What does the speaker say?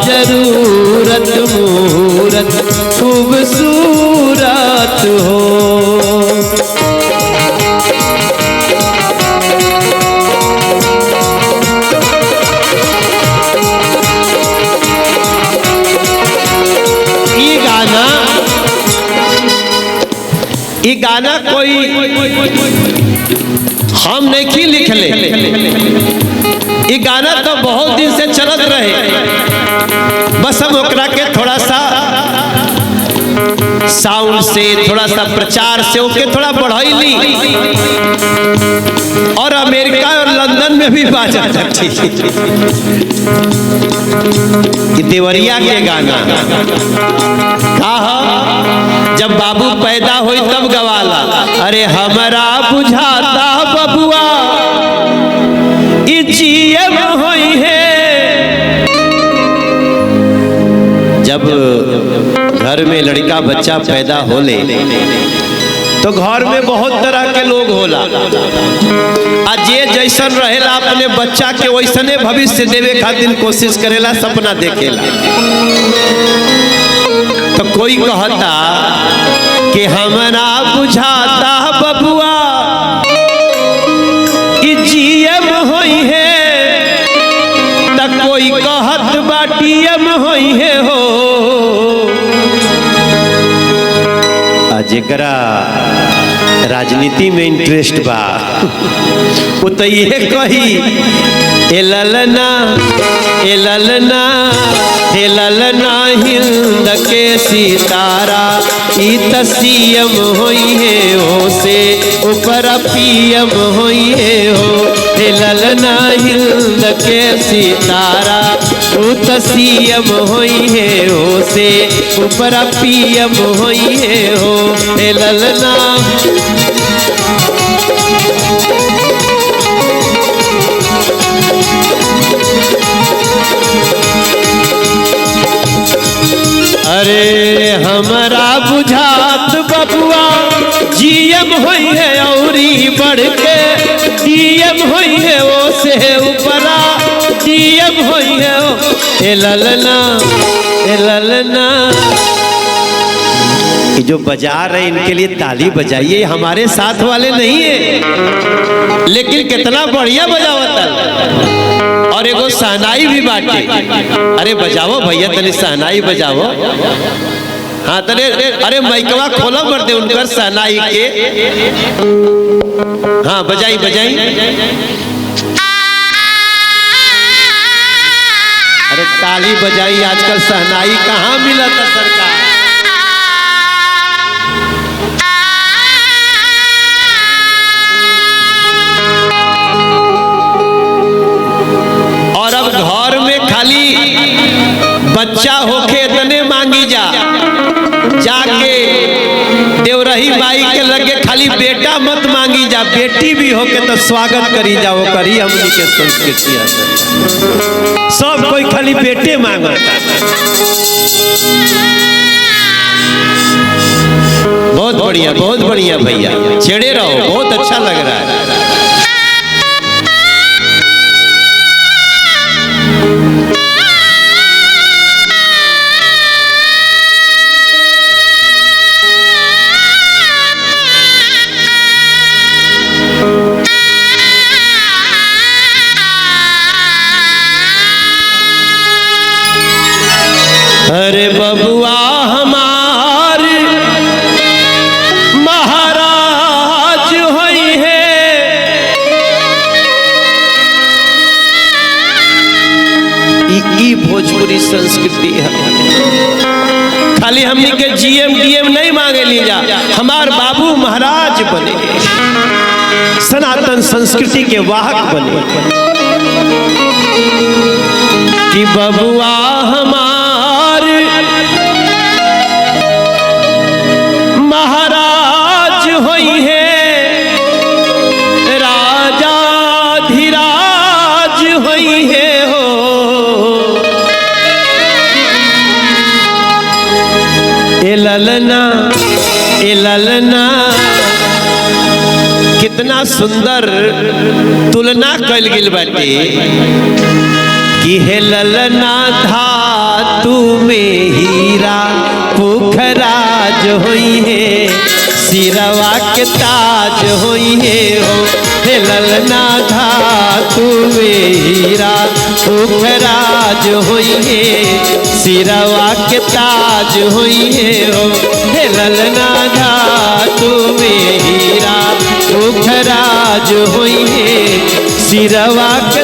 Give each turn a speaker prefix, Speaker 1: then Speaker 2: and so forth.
Speaker 1: जरूरत मूरत खूबसूरत हो। ये गाना कोई हम नहीं लिखले, ये गाना तो बहुत दिन से चलत रहे, बस हम ओकरा के थोड़ा सा साउंड से, थोड़ा सा प्रचार से ओके थोड़ा बढ़ाईली और अमेरिका और लंदन में भी बाजा जाती। देवरिया के गाना कहा जब बाबू पैदा हुई तब गवाला, अरे हमारा बुझाता बबुआ जीएम हुई है। जब घर में लड़का बच्चा पैदा होले तो घर में बहुत तरह के लोग होला, आज जे जैसन रहेला अपने बच्चा के वैसने भविष्य देवे खातिर कोशिश करेला, सपना देखेला। तो कोई कहता कि हमरा बुझाता बबुआ जीएम होई है, तो कोई कहत बा डीएम होई है हो। जेकरा राजनीति में इंटरेस्ट बा वो तो ये कही ए ललना ए ललना हे ललना हिंद के सितारा ई सीएम होई है हो से ऊपर पीएम होई है हो। हे ललना हिंद के सितारा ऊ सीएम होई है हो से ऊपर पीएम होई है हो। हे ललना अरे हमारा बुझात बबुआ जीएम होई है औरी बढ़ के डीएम होई है वो से ऊपरा डीएम होई है वो। ए ललना ए ललना। जो बजा रहे इनके लिए ताली बजाइए, हमारे साथ वाले नहीं है लेकिन कितना बढ़िया बजावता। और एगो सहनाई भी बाटे, अरे बजाओ भैया तनी सहनाई बजाओ। हाँ तने अरे माइकवा खोलो कर दे उनकर सहनाई के। हाँ बजाई बजाई। अरे ताली बजाई, आजकल सहनाई कहाँ मिला था सरकार। और अब घर में खाली बच्चा होके तने मांगी जा, जाके देवरही माई के लगे खाली बेटा मत मांगी जा, बेटी भी होके तो स्वागत करी जाओ करी। हमनी के संस्कृति सब कोई खाली बेटे मांगता। बहुत बढ़िया भैया, छेड़े रहो, बहुत अच्छा लग रहा है। अरे बबुआ हमार महाराज होई है, ई भोजपुरी संस्कृति है। खाली हमनी के जीएम डीएम नहीं मांगे ली जा, हमार बाबू महाराज बने, सनातन संस्कृति के वाहक बने कि बबुआ हमार महाराज होई है, राजा धीराज होई है हो। ए ललना ए ललना। कितना सुंदर तुलना कल गिल बाटे कि हे ललना धातु में हीरा पुखराज होई है सिरवा के ताज होई है हो हे ललना धातु में हीरा पुखराज होई है सिरवा के ताज होई है हो हे ललना धातु में हीरा पुखराज होई है सिरवा के